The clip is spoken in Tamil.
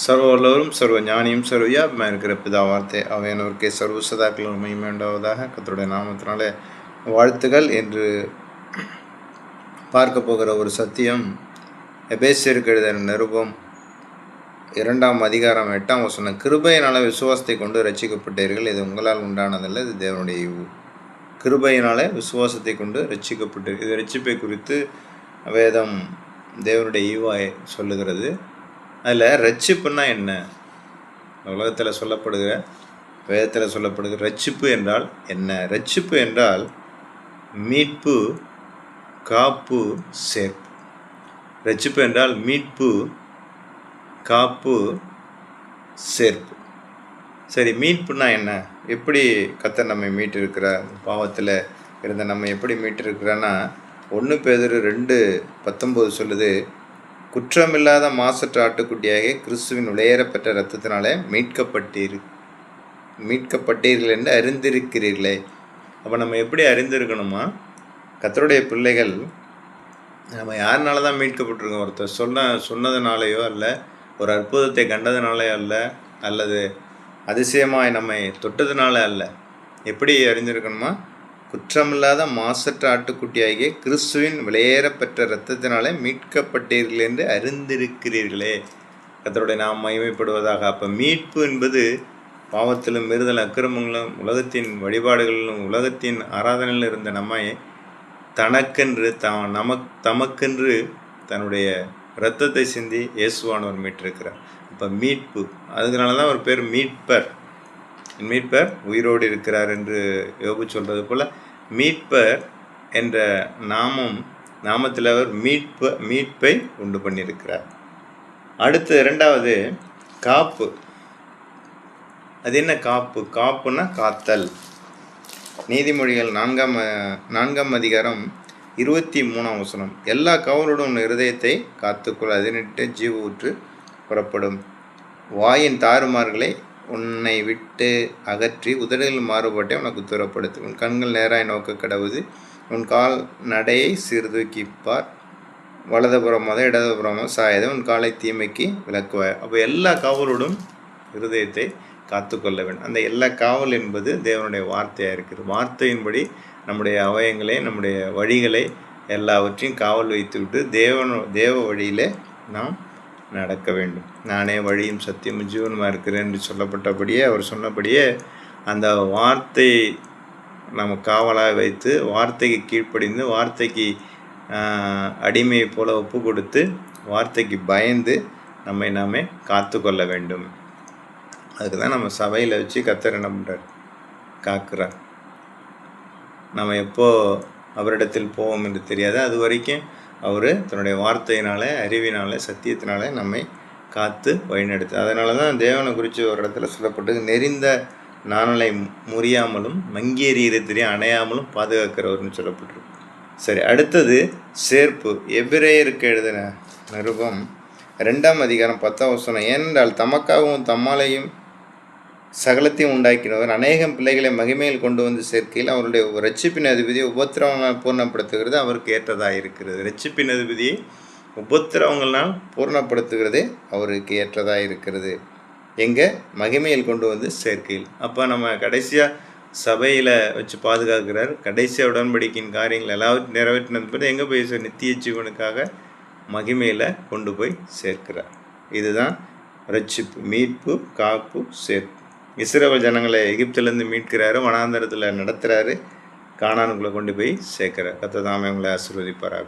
சர்வவல்லவரும் சர்வ ஞானியும் சர்வவியாபியுமாக இருக்கிற பிதாவார்த்தை அவையானவருக்கே சர்வ சதாக்களும் மகிமை உண்டாவதாக. கர்த்தருடைய நாமத்தினாலே வாழ்த்துகள். என்று பார்க்க போகிற ஒரு சத்தியம் எபேசியருக்கு எழுதின நிருபம் 2ஆம் அதிகாரம் 8ஆம் வசனம். கிருபையினால விசுவாசத்தை கொண்டு ரட்சிக்கப்பட்டீர்கள், இது உங்களால் உண்டானதல்ல, இது தேவனுடைய ஈவு. கிருபையினால விசுவாசத்தை கொண்டு ரட்சிக்கப்பட்டீர்கள். இது ரட்சிப்பை குறித்து வேதம் தேவனுடைய ஈவாய் சொல்லுகிறது. அதில் ரட்சிப்புன்னா என்ன? உலகத்தில் சொல்லப்படுகிற வேதத்தில் சொல்லப்படுகிற ரட்சிப்பு என்றால் என்ன? ரட்சிப்பு என்றால் மீட்பு, காப்பு, சேர்ப்பு. ரட்சிப்பு என்றால் மீட்பு, காப்பு, சேர்ப்பு. சரி, மீட்புனா என்ன? எப்படி கர்த்தர் நம்மை மீட்டிருக்கிறார்? பாவத்தில் இருந்த நம்ம எப்படி மீட்டிருக்கிறான்னா, 1 பேதுரு 2:19 சொல்லுது, குற்றமில்லாத மாசற்ற ஆட்டுக்குட்டியாக கிறிஸ்துவின் விலையேறப்பெற்ற இரத்தத்தினாலே மீட்கப்பட்டீர்கள் என்று அறிந்திருக்கிறீர்களே. அப்போ நம்ம எப்படி அறிந்திருக்கணுமா? கர்த்தருடைய பிள்ளைகள் நம்ம யாருனால தான் மீட்கப்பட்டிருக்கோம்? ஒருத்தர் சொன்னதுனாலேயோ அல்ல, ஒரு அற்புதத்தை கண்டதுனாலே அல்ல, அல்லது அதிசயமாய் நம்மை தொட்டதுனால அல்ல. எப்படி அறிந்திருக்கணுமா? குற்றமில்லாத மாசற்ற ஆட்டுக்குட்டியாகிய கிறிஸ்துவின் விலையேறப்பெற்ற இரத்தத்தினாலே மீட்கப்பட்டீர்கள் என்று அறிந்திருக்கிறீர்களே. கர்த்தருடைய நாம் மகிமைப்படுவதாக. அப்போ மீட்பு என்பது பாவத்திலும் மீறுதல் அக்கிரமங்களும் உலகத்தின் வழிபாடுகளிலும் உலகத்தின் ஆராதனையில் இருந்த நம்மை தனக்கென்று தமக்கென்று தன்னுடைய இரத்தத்தை சிந்தி இயேசுவானவர் மீட்டிருக்கிறார். அப்போ மீட்பு, அதனால தான் ஒரு பேர் மீட்பர். மீட்பர் உயிரோடு இருக்கிறார் என்று யோபு சொல்கிறது போல், மீட்பர் என்ற நாமத்தில் அவர் மீட்பை உண்டு பண்ணியிருக்கிறார். அடுத்து 2வது காப்பு. அது என்ன காப்பு? காப்புன்னா காத்தல். நீதிமொழிகள் 4ஆம் அதிகாரம் 23ஆம் வசனம். எல்லா காவலோடும் உன் இருதயத்தை காத்துக்கொள், அதனிட்டு ஜீவ ஊற்று புறப்படும். வாயின் தாறுமாறுகளை உன்னை விட்டு அகற்றி உதடுகள் மாறுபாட்டை உனக்கு தூரப்படுத்து. உன் கண்கள் நேராய் நோக்க கடவுது, உன் கால் நடையை சீர்தூக்கிப்பார். வலதுபுறமாக இடதுபுறமாக சாயதை, உன் காலை தீமைக்கு விலக்குவாய். அப்போ எல்லா காவலோடும் இருதயத்தை காத்துக்கொள்ள வேண்டும். அந்த எல்லா காவல் என்பது தேவனுடைய வார்த்தையாக இருக்குது. வார்த்தையின்படி நம்முடைய அவயங்களை, நம்முடைய வழிகளை எல்லாவற்றையும் காவல் வைத்துவிட்டு தேவ வழியிலே நாம் நடக்க வேண்டும். நானே வழியும் சத்தியமும் ஜீவனுமாக இருக்கிறேன் என்று சொல்லப்பட்டபடியே, அவர் சொன்னபடியே அந்த வார்த்தை நம்ம காவலாக வைத்து, வார்த்தைக்கு கீழ்ப்படிந்து, வார்த்தைக்கு அடிமையை போல ஒப்பு கொடுத்து, வார்த்தைக்கு பயந்து நாமே காத்து கொள்ள வேண்டும். அதுக்கு தான் நம்ம சபையில் வச்சு கர்த்தர் என்ன பண்ணுறார்? காக்கிறார். நம்ம எப்போ அவரிடத்தில் போவோம் என்று தெரியாது. அது வரைக்கும் அவர் தன்னுடைய வார்த்தையினாலே, அறிவினாலே, சத்தியத்தினாலே நம்மை காத்து வழிநடத்து. அதனால தான் தேவனை குறித்து ஒரு இடத்துல சொல்லப்பட்டது, நெறிந்த நாணலை முறியாமலும் மங்கியறிகிறத்திலே அணையாமலும் பாதுகாக்கிறவர்னு சொல்லப்பட்டிருக்கு. சரி, அடுத்தது சேர்ப்பு. எபிரேயருக்கு எழுதின நிருபம் 2ஆம் அதிகாரம் 10ஆம் வசனம். ஏனென்றால் தமக்காகவும் தம்மாலையும் சகலத்தையும் உண்டாக்கினவர் அநேகம் பிள்ளைகளை மகிமையில் கொண்டு வந்து சேர்க்கையில் அவருடைய ரட்சிப்பின் அதிபதியை உபத்திரவங்களால் பூர்ணப்படுத்துகிறது அவருக்கு ஏற்றதாக இருக்கிறது. ரட்சிப்பின் அதிபதியை உபத்திரவங்களால் பூர்ணப்படுத்துகிறதே அவருக்கு ஏற்றதாக இருக்கிறது. எங்கே? மகிமையில் கொண்டு வந்து சேர்க்கையில். அப்போ நம்ம கடைசியாக சபையில் வச்சு பாதுகாக்கிறார். கடைசியாக உடன்படிக்கையின் காரியங்கள் எல்லாவற்றையும் நிறைவேற்றினது பிறகு எங்கே போய் நித்திய ஜீவனுக்காக மகிமையில் கொண்டு போய் சேர்க்கிறார். இதுதான் ரட்சிப்பு, மீட்பு, காப்பு, சேர்ப்பு. இஸ்ரவேல் ஜனங்களை எகிப்திலேருந்து மீட்கிறாரு, வனாந்தரத்தில் நடத்துகிறாரு, கானானுக்குள்ளே கொண்டு போய் சேர்க்கிறார். கர்த்தர் தாமே உங்களை ஆசீர்வதிப்பாராக.